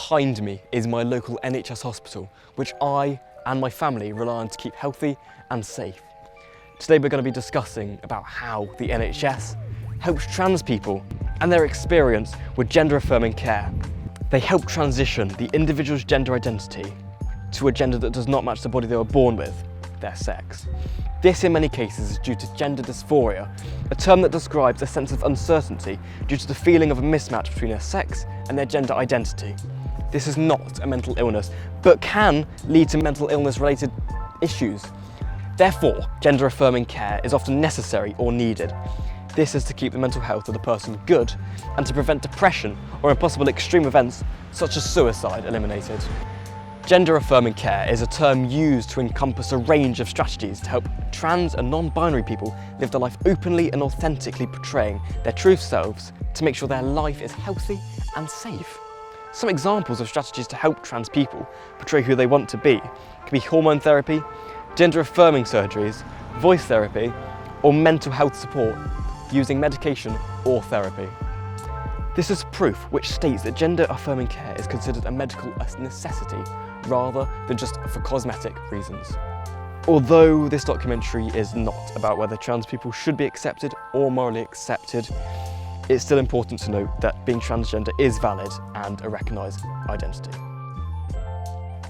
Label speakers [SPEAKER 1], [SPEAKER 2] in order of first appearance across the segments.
[SPEAKER 1] Behind me is my local NHS hospital, which I and my family rely on to keep healthy and safe. Today we're going to be discussing about how the NHS helps trans people and their experience with gender-affirming care. They help transition the individual's gender identity to a gender that does not match the body they were born with, their sex. This in many cases is due to gender dysphoria, a term that describes a sense of uncertainty due to the feeling of a mismatch between their sex and their gender identity. This is not a mental illness, but can lead to mental illness related issues. Therefore, gender-affirming care is often necessary or needed. This is to keep the mental health of the person good and to prevent depression or impossible extreme events such as suicide eliminated. Gender-affirming care is a term used to encompass a range of strategies to help trans and non-binary people live their life openly and authentically portraying their true selves to make sure their life is healthy and safe. Some examples of strategies to help trans people portray who they want to be can be hormone therapy, gender-affirming surgeries, voice therapy, or mental health support using medication or therapy. This is proof which states that gender-affirming care is considered a medical necessity rather than just for cosmetic reasons. Although this documentary is not about whether trans people should be accepted or morally accepted, it's still important to note that being transgender is valid and a recognised identity.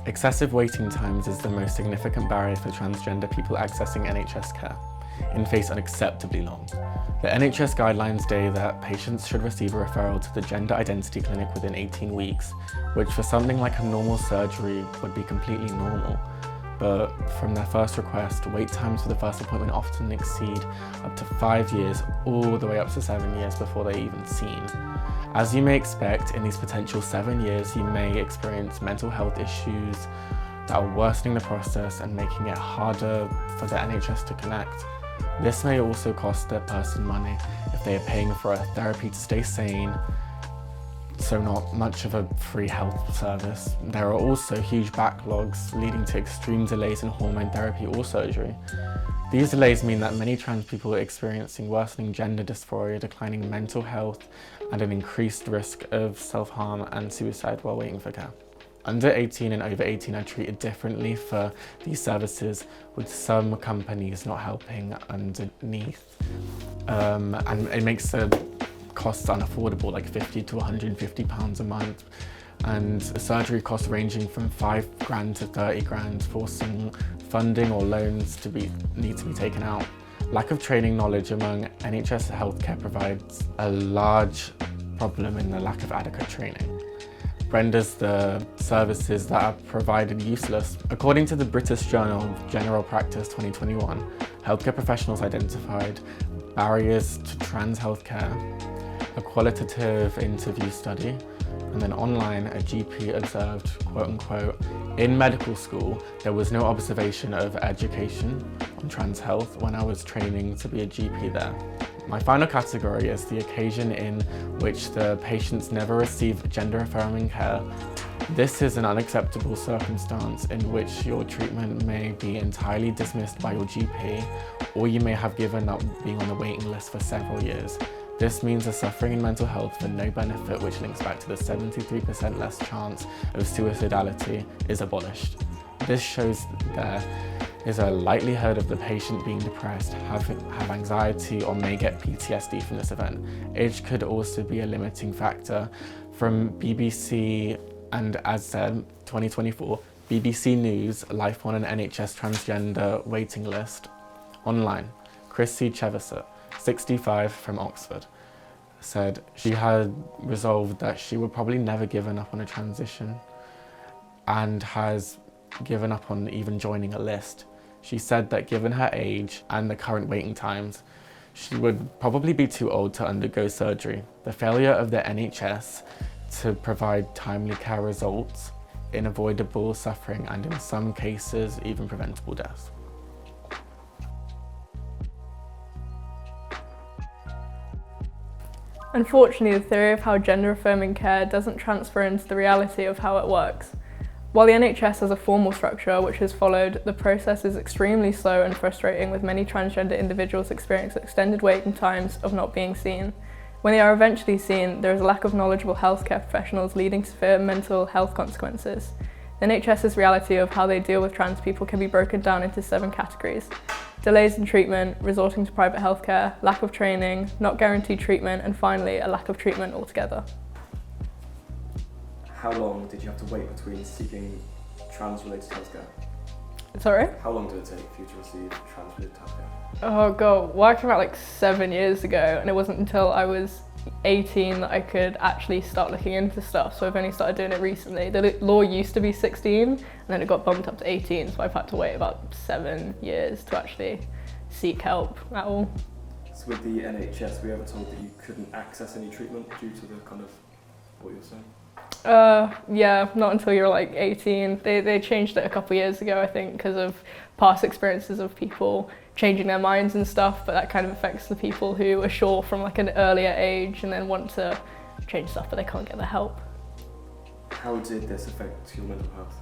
[SPEAKER 2] Excessive waiting times is the most significant barrier for transgender people accessing NHS care. In face unacceptably long. The NHS guidelines state that patients should receive a referral to the gender identity clinic within 18 weeks, which for something like a normal surgery would be completely normal. But from their first request, wait times for the first appointment often exceed up to 5 years, all the way up to 7 years before they're even seen. As you may expect, in these potential 7 years, you may experience mental health issues that are worsening the process and making it harder for the NHS to connect. This may also cost the person money if they are paying for a therapy to stay sane, so not much of a free health service. There are also huge backlogs leading to extreme delays in hormone therapy or surgery. These delays mean that many trans people are experiencing worsening gender dysphoria, declining mental health, and an increased risk of self-harm and suicide while waiting for care. Under 18 and over 18 are treated differently for these services, with some companies not helping underneath. And it makes the costs unaffordable, like £50 to £150 a month. And surgery costs ranging from £5,000 to £30,000, forcing funding or loans to need to be taken out. Lack of training knowledge among NHS healthcare provides a large problem in the lack of adequate training. Renders the services that are provided useless. According to the British Journal of General Practice 2021, healthcare professionals identified barriers to trans healthcare, a qualitative interview study, and then online a GP observed, quote unquote, in medical school there was no observation of education on trans health when I was training to be a GP there. My final category is the occasion in which the patients never receive gender-affirming care. This is an unacceptable circumstance in which your treatment may be entirely dismissed by your GP, or you may have given up being on the waiting list for several years. This means a suffering in mental health for no benefit, which links back to the 73% less chance of suicidality, is abolished. This shows there is a likelihood of the patient being depressed, have anxiety, or may get PTSD from this event. Age could also be a limiting factor. From BBC and as said, 2024, BBC News, Life on an NHS Transgender Waiting List. Online, Chrissy Chevisett, 65 from Oxford, said she had resolved that she would probably never given up on a transition and has given up on even joining a list. She said that given her age and the current waiting times, she would probably be too old to undergo surgery. The failure of the NHS to provide timely care results in avoidable suffering and in some cases even preventable death.
[SPEAKER 3] Unfortunately, the theory of how gender-affirming care doesn't transfer into the reality of how it works. While the NHS has a formal structure which is followed, the process is extremely slow and frustrating, with many transgender individuals experiencing extended waiting times of not being seen. When they are eventually seen, there is a lack of knowledgeable healthcare professionals leading to severe mental health consequences. The NHS's reality of how they deal with trans people can be broken down into 7 categories. Delays in treatment, resorting to private healthcare, lack of training, not guaranteed treatment, and finally, a lack of treatment altogether.
[SPEAKER 1] How long did you have to wait between seeking trans-related healthcare?
[SPEAKER 3] Sorry?
[SPEAKER 1] How long did it take for you to receive trans-related healthcare?
[SPEAKER 3] Oh god, well I came out like 7 years ago, and it wasn't until I was 18 that I could actually start looking into stuff, so I've only started doing it recently. The law used to be 16 and then it got bumped up to 18, so I've had to wait about 7 years to actually seek help at all.
[SPEAKER 1] So with the NHS, were you ever told that you couldn't access any treatment due to the kind of what you're saying?
[SPEAKER 3] Yeah, not until you're like 18. They changed it a couple of years ago, I think, because of past experiences of people changing their minds and stuff, but that kind of affects the people who are sure from like an earlier age and then want to change stuff but they can't get the help.
[SPEAKER 1] How did this affect your mental health?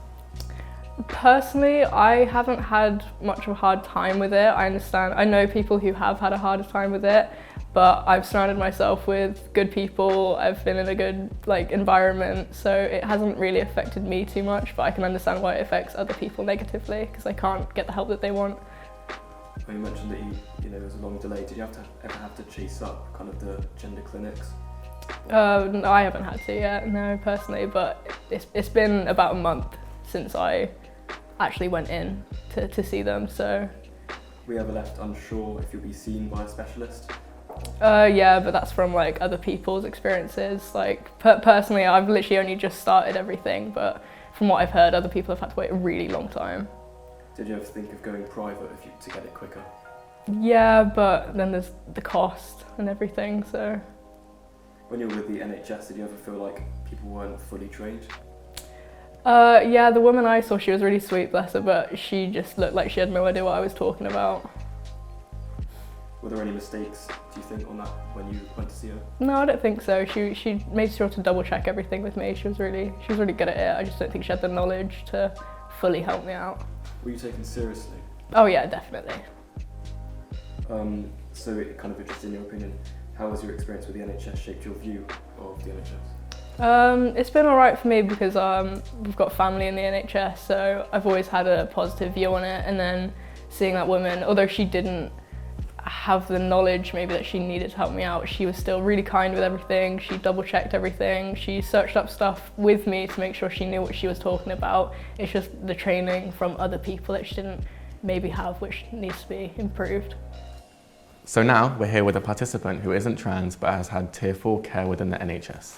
[SPEAKER 3] Personally, I haven't had much of a hard time with it. I know people who have had a harder time with it, but I've surrounded myself with good people. I've been in a good environment, so it hasn't really affected me too much, but I can understand why it affects other people negatively because they can't get the help that they want.
[SPEAKER 1] Well, you mentioned that there was a long delay. Did you ever have to chase up kind of the gender clinics?
[SPEAKER 3] No, I haven't had to yet, no, personally, but it's been about a month since I actually went in to see them, so.
[SPEAKER 1] Were you ever left unsure if you'll be seen by a specialist?
[SPEAKER 3] Yeah, but that's from other people's experiences. Personally, I've literally only just started everything, but from what I've heard, other people have had to wait a really long time.
[SPEAKER 1] Did you ever think of going private to get it quicker?
[SPEAKER 3] Yeah, but then there's the cost and everything, so.
[SPEAKER 1] When you were with the NHS, did you ever feel like people weren't fully trained?
[SPEAKER 3] Yeah, the woman I saw, she was really sweet, bless her, but she just looked like she had no idea what I was talking about.
[SPEAKER 1] Were there any mistakes, do you think, on that when you went to see her?
[SPEAKER 3] No, I don't think so. She made sure to double check everything with me. She was really good at it. I just don't think she had the knowledge to fully help me out.
[SPEAKER 1] Were you taken seriously?
[SPEAKER 3] Oh yeah, definitely.
[SPEAKER 1] So it kind of interested in your opinion, how has your experience with the NHS shaped your view of the NHS?
[SPEAKER 3] It's been alright for me because we've got family in the NHS, so I've always had a positive view on it, and then seeing that woman, although she didn't have the knowledge maybe that she needed to help me out, she was still really kind with everything. She double checked everything. She searched up stuff with me to make sure she knew what she was talking about. It's just the training from other people that she didn't maybe have, which needs to be improved.
[SPEAKER 2] So now we're here with a participant who isn't trans but has had Tier 4 care within the NHS.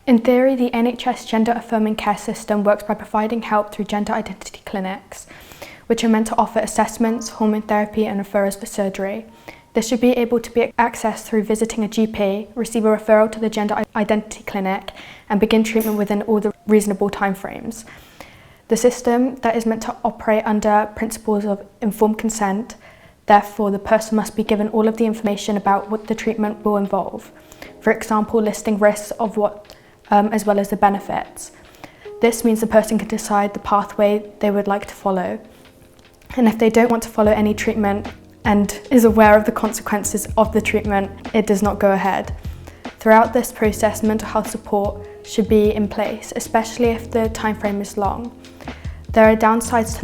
[SPEAKER 4] In theory, the NHS gender affirming care system works by providing help through gender identity clinics, which are meant to offer assessments, hormone therapy and referrals for surgery. This should be able to be accessed through visiting a GP, receive a referral to the gender identity clinic and begin treatment within all the reasonable timeframes. The system that is meant to operate under principles of informed consent, therefore the person must be given all of the information about what the treatment will involve. For example, listing risks of what as well as the benefits. This means the person can decide the pathway they would like to follow. And if they don't want to follow any treatment and is aware of the consequences of the treatment, it does not go ahead. Throughout this process, mental health support should be in place, especially if the time frame is long. There are downsides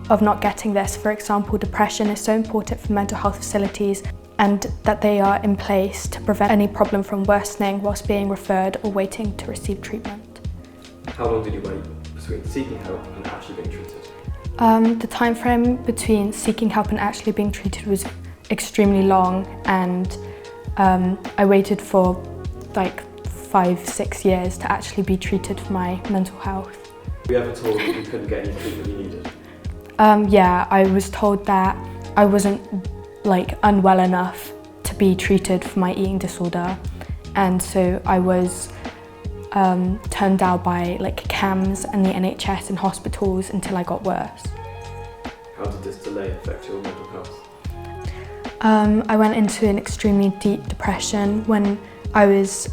[SPEAKER 4] of not getting this. For example, depression is so important for mental health facilities and that they are in place to prevent any problem from worsening whilst being referred or waiting to receive treatment.
[SPEAKER 1] How long did you wait between seeking help and actually being treated?
[SPEAKER 4] The time frame between seeking help and actually being treated was extremely long, and I waited for 5-6 years to actually be treated for my mental health.
[SPEAKER 1] Were you ever told that you couldn't get any treatment you needed?
[SPEAKER 4] Yeah, I was told that I wasn't unwell enough to be treated for my eating disorder, and so I was turned down by CAMS and the NHS and hospitals until I got worse.
[SPEAKER 1] How did this delay affect your mental health?
[SPEAKER 4] I went into an extremely deep depression when I was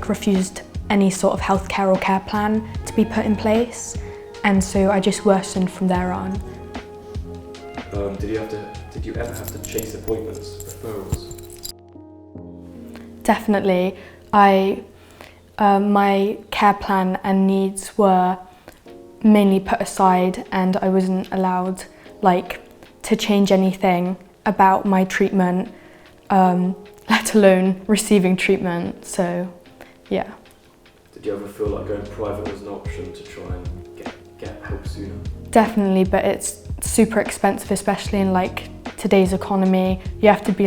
[SPEAKER 4] refused any sort of healthcare or care plan to be put in place, and so I just worsened from there on.
[SPEAKER 1] Did you ever have to chase appointments, referrals?
[SPEAKER 4] Definitely. My care plan and needs were mainly put aside, and I wasn't allowed to change anything about my treatment, let alone receiving treatment. So yeah.
[SPEAKER 1] Did you ever feel like going private was an option to try and get help sooner?
[SPEAKER 4] Definitely, but it's super expensive, especially in today's economy. You have to be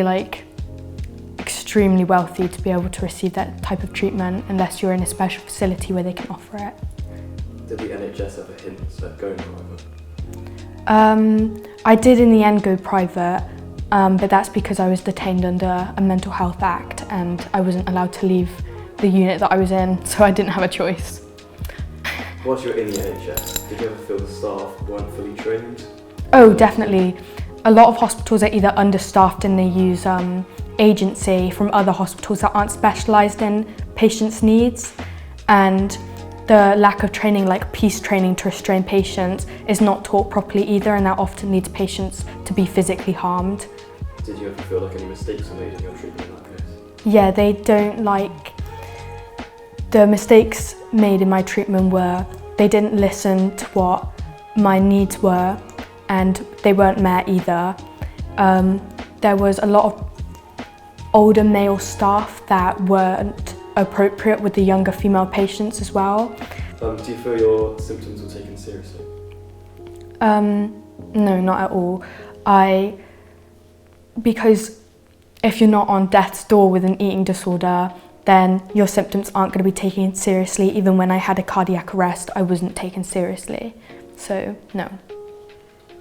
[SPEAKER 4] extremely wealthy to be able to receive that type of treatment, unless you're in a special facility where they can offer it.
[SPEAKER 1] Did the NHS ever hint at going private?
[SPEAKER 4] I did in the end go private, but that's because I was detained under a Mental Health Act and I wasn't allowed to leave the unit that I was in, so I didn't have a choice.
[SPEAKER 1] Whilst you were in the NHS, did you ever feel the staff weren't fully trained?
[SPEAKER 4] Oh, definitely. A lot of hospitals are either understaffed and they use agency from other hospitals that aren't specialised in patients' needs, and the lack of training, like peace training to restrain patients, is not taught properly either, and that often leads patients to be physically harmed.
[SPEAKER 1] Did you ever feel like any mistakes were made in your treatment in that case?
[SPEAKER 4] Yeah, they don't the mistakes made in my treatment were they didn't listen to what my needs were, and they weren't met either. There was a lot of older male staff that weren't appropriate with the younger female patients as well.
[SPEAKER 1] Do you feel your symptoms were taken seriously?
[SPEAKER 4] No, not at all. Because if you're not on death's door with an eating disorder, then your symptoms aren't going to be taken seriously. Even when I had a cardiac arrest, I wasn't taken seriously. So, no.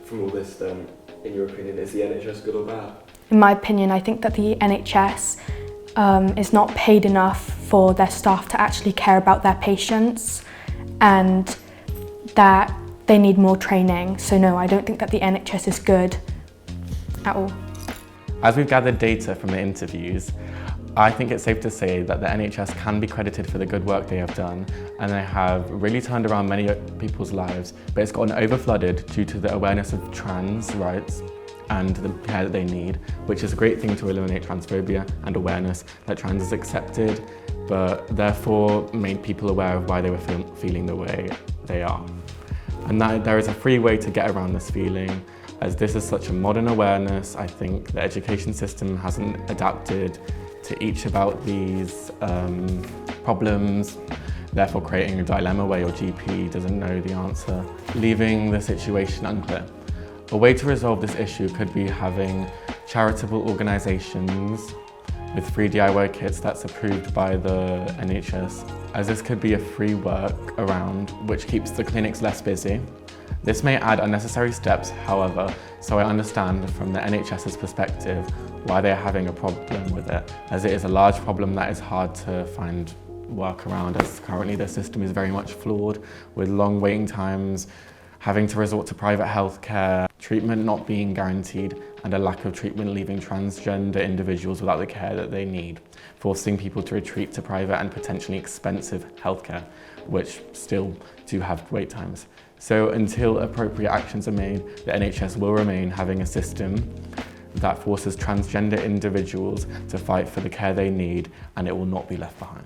[SPEAKER 1] From all this then, in your opinion, is the NHS good or bad?
[SPEAKER 4] In my opinion, I think that the NHS is not paid enough for their staff to actually care about their patients, and that they need more training. So no, I don't think that the NHS is good at all.
[SPEAKER 2] As we've gathered data from the interviews, I think it's safe to say that the NHS can be credited for the good work they have done, and they have really turned around many people's lives, but it's gotten overflooded due to the awareness of trans rights and the care that they need, which is a great thing to eliminate transphobia and awareness that trans is accepted, but therefore made people aware of why they were feeling the way they are. And that there is a free way to get around this feeling. As this is such a modern awareness, I think the education system hasn't adapted to each about these problems, therefore creating a dilemma where your GP doesn't know the answer, leaving the situation unclear. A way to resolve this issue could be having charitable organisations with free DIY kits that's approved by the NHS, as this could be a free workaround which keeps the clinics less busy. This may add unnecessary steps, however, so I understand from the NHS's perspective why they are having a problem with it, as it is a large problem that is hard to find work around, as currently the system is very much flawed, with long waiting times, having to resort to private healthcare, treatment not being guaranteed, and a lack of treatment leaving transgender individuals without the care that they need, forcing people to retreat to private and potentially expensive healthcare, which still do have wait times. So until appropriate actions are made, the NHS will remain having a system that forces transgender individuals to fight for the care they need, and it will not be left behind.